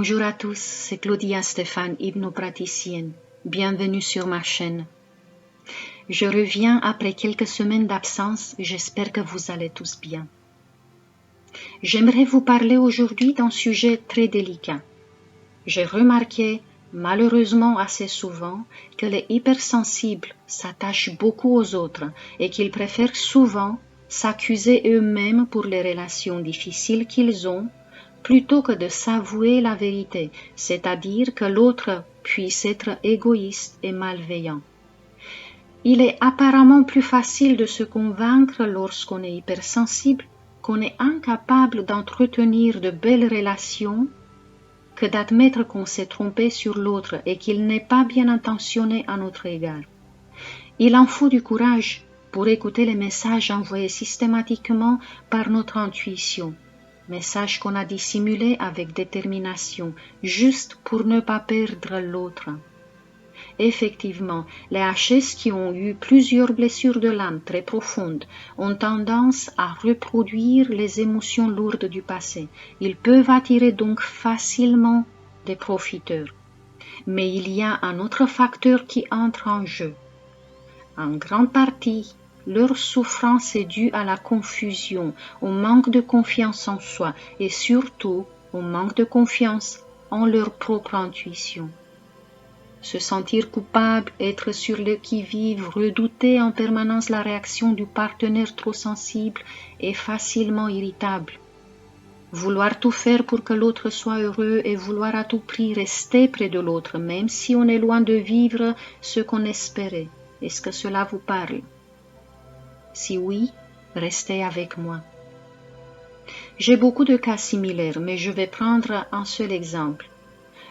Bonjour à tous, c'est Claudia Stéphane, hypnopraticienne. Bienvenue sur ma chaîne. Je reviens après quelques semaines d'absence, j'espère que vous allez tous bien. J'aimerais vous parler aujourd'hui d'un sujet très délicat. J'ai remarqué, malheureusement assez souvent, que les hypersensibles s'attachent beaucoup aux autres et qu'ils préfèrent souvent s'accuser eux-mêmes pour les relations difficiles qu'ils ont, plutôt que de s'avouer la vérité, c'est-à-dire que l'autre puisse être égoïste et malveillant. Il est apparemment plus facile de se convaincre lorsqu'on est hypersensible qu'on est incapable d'entretenir de belles relations que d'admettre qu'on s'est trompé sur l'autre et qu'il n'est pas bien intentionné à notre égard. Il en faut du courage pour écouter les messages envoyés systématiquement par notre intuition, messages qu'on a dissimulés avec détermination, juste pour ne pas perdre l'autre. Effectivement, les HS qui ont eu plusieurs blessures de l'âme très profondes ont tendance à reproduire les émotions lourdes du passé. Ils peuvent attirer donc facilement des profiteurs. Mais il y a un autre facteur qui entre en jeu. En grande partie, leur souffrance est due à la confusion, au manque de confiance en soi et surtout au manque de confiance en leur propre intuition. Se sentir coupable, être sur le qui-vive, redouter en permanence la réaction du partenaire trop sensible et facilement irritable. Vouloir tout faire pour que l'autre soit heureux et vouloir à tout prix rester près de l'autre, même si on est loin de vivre ce qu'on espérait. Est-ce que cela vous parle? Si oui, restez avec moi. J'ai beaucoup de cas similaires, mais je vais prendre un seul exemple.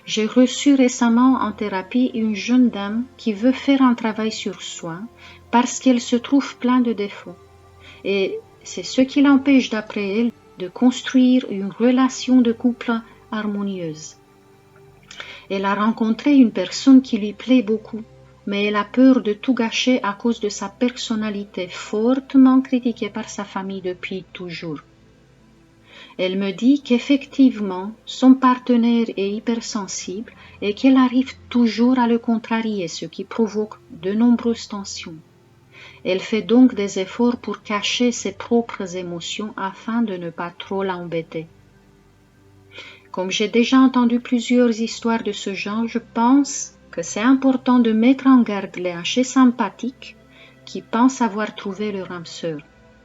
J'ai reçu récemment en thérapie une jeune dame qui veut faire un travail sur soi parce qu'elle se trouve plein de défauts. Et c'est ce qui l'empêche, d'après elle, de construire une relation de couple harmonieuse. Elle a rencontré une personne qui lui plaît beaucoup, mais elle a peur de tout gâcher à cause de sa personnalité fortement critiquée par sa famille depuis toujours. Elle me dit qu'effectivement, son partenaire est hypersensible et qu'elle arrive toujours à le contrarier, ce qui provoque de nombreuses tensions. Elle fait donc des efforts pour cacher ses propres émotions afin de ne pas trop l'embêter. Comme j'ai déjà entendu plusieurs histoires de ce genre, je pense que c'est important de mettre en garde les HS sympathiques qui pensent avoir trouvé leur âme sœur,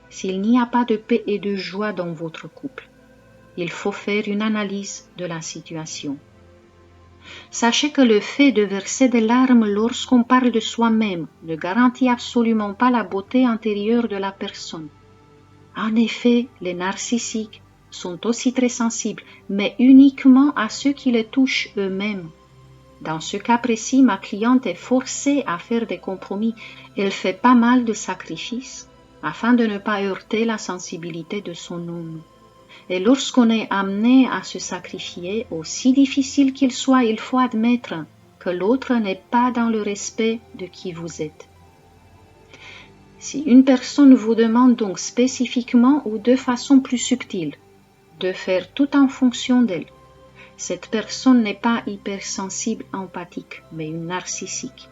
s'il n'y a pas de paix et de joie dans votre couple. Il faut faire une analyse de la situation. Sachez que le fait de verser des larmes lorsqu'on parle de soi-même ne garantit absolument pas la beauté intérieure de la personne. En effet, les narcissiques sont aussi très sensibles, mais uniquement à ceux qui les touchent eux-mêmes. Dans ce cas précis, ma cliente est forcée à faire des compromis. Elle fait pas mal de sacrifices afin de ne pas heurter la sensibilité de son homme. Et lorsqu'on est amené à se sacrifier, aussi difficile qu'il soit, il faut admettre que l'autre n'est pas dans le respect de qui vous êtes. Si une personne vous demande donc spécifiquement ou de façon plus subtile de faire tout en fonction d'elle, cette personne n'est pas hypersensible empathique, mais une narcissique.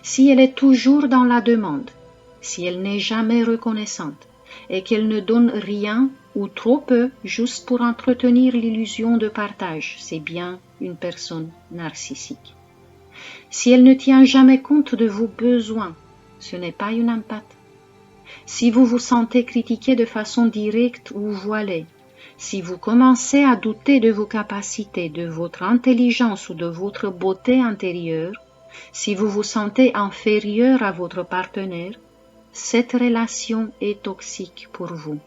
Si elle est toujours dans la demande, si elle n'est jamais reconnaissante et qu'elle ne donne rien ou trop peu juste pour entretenir l'illusion de partage, c'est bien une personne narcissique. Si elle ne tient jamais compte de vos besoins, ce n'est pas une empathe. Si vous vous sentez critiqué de façon directe ou voilée, si vous commencez à douter de vos capacités, de votre intelligence ou de votre beauté intérieure, si vous vous sentez inférieur à votre partenaire, cette relation est toxique pour vous.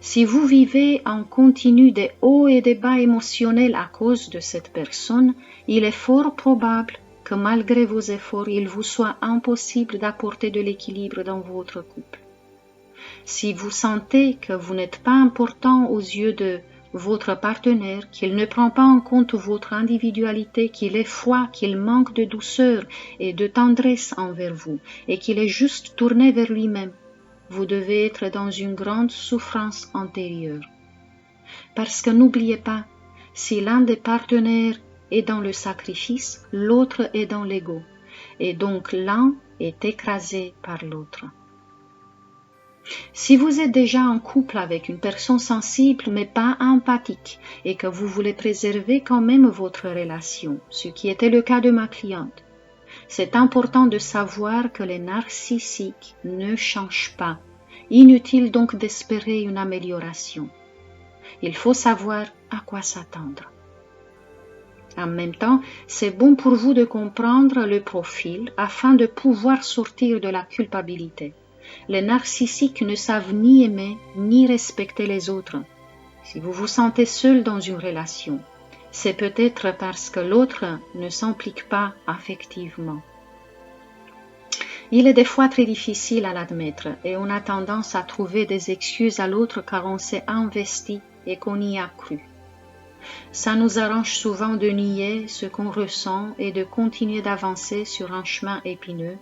Si vous vivez en continu des hauts et des bas émotionnels à cause de cette personne, il est fort probable que malgré vos efforts, il vous soit impossible d'apporter de l'équilibre dans votre couple. Si vous sentez que vous n'êtes pas important aux yeux de votre partenaire, qu'il ne prend pas en compte votre individualité, qu'il est froid, qu'il manque de douceur et de tendresse envers vous, et qu'il est juste tourné vers lui-même, vous devez être dans une grande souffrance intérieure. Parce que n'oubliez pas, Si l'un des partenaires est dans le sacrifice, l'autre est dans l'ego, et donc l'un est écrasé par l'autre. Si vous êtes déjà en couple avec une personne sensible mais pas empathique et que vous voulez préserver quand même votre relation, ce qui était le cas de ma cliente, c'est important de savoir que les narcissiques ne changent pas. Inutile donc d'espérer une amélioration. Il faut savoir à quoi s'attendre. En même temps, c'est bon pour vous de comprendre le profil afin de pouvoir sortir de la culpabilité. Les narcissiques ne savent ni aimer ni respecter les autres. Si vous vous sentez seul dans une relation, c'est peut-être parce que l'autre ne s'implique pas affectivement. Il est des fois très difficile à l'admettre et on a tendance à trouver des excuses à l'autre car on s'est investi et qu'on y a cru. Ça nous arrange souvent de nier ce qu'on ressent et de continuer d'avancer sur un chemin épineux.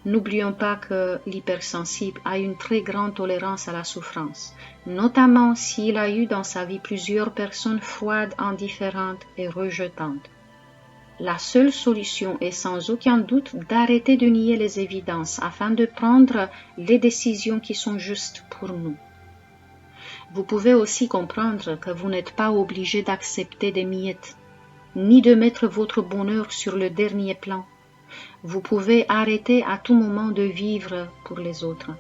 N'oublions pas que l'hypersensible a une très grande tolérance à la souffrance, notamment s'il a eu dans sa vie plusieurs personnes froides, indifférentes et rejetantes. La seule solution est sans aucun doute d'arrêter de nier les évidences afin de prendre les décisions qui sont justes pour nous. Vous pouvez aussi comprendre que vous n'êtes pas obligé d'accepter des miettes, ni de mettre votre bonheur sur le dernier plan. Vous pouvez arrêter à tout moment de vivre pour les autres.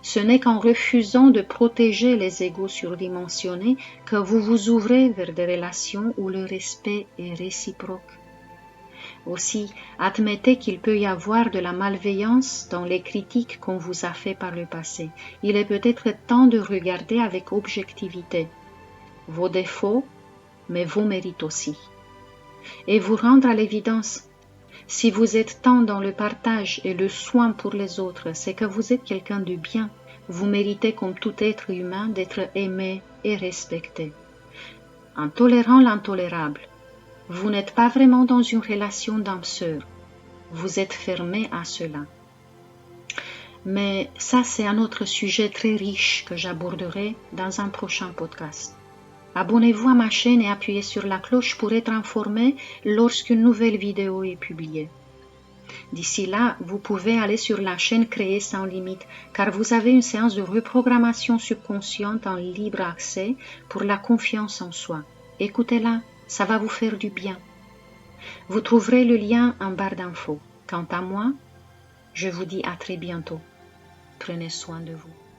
Ce n'est qu'en refusant de protéger les égos surdimensionnés que vous vous ouvrez vers des relations où le respect est réciproque. Aussi, admettez qu'il peut y avoir de la malveillance dans les critiques qu'on vous a fait par le passé. Il est peut-être temps de regarder avec objectivité vos défauts, mais vos mérites aussi. Et vous rendre à l'évidence, si vous êtes tant dans le partage et le soin pour les autres, c'est que vous êtes quelqu'un de bien. Vous méritez comme tout être humain d'être aimé et respecté. En tolérant l'intolérable, vous n'êtes pas vraiment dans une relation d'âme sœur. Vous êtes fermé à cela. Mais ça, c'est un autre sujet très riche que j'aborderai dans un prochain podcast. Abonnez-vous à ma chaîne et appuyez sur la cloche pour être informé lorsqu'une nouvelle vidéo est publiée. D'ici là, vous pouvez aller sur la chaîne Créer sans limite car vous avez une séance de reprogrammation subconsciente en libre accès pour la confiance en soi. Écoutez-la, ça va vous faire du bien. Vous trouverez le lien en barre d'infos. Quant à moi, je vous dis à très bientôt. Prenez soin de vous.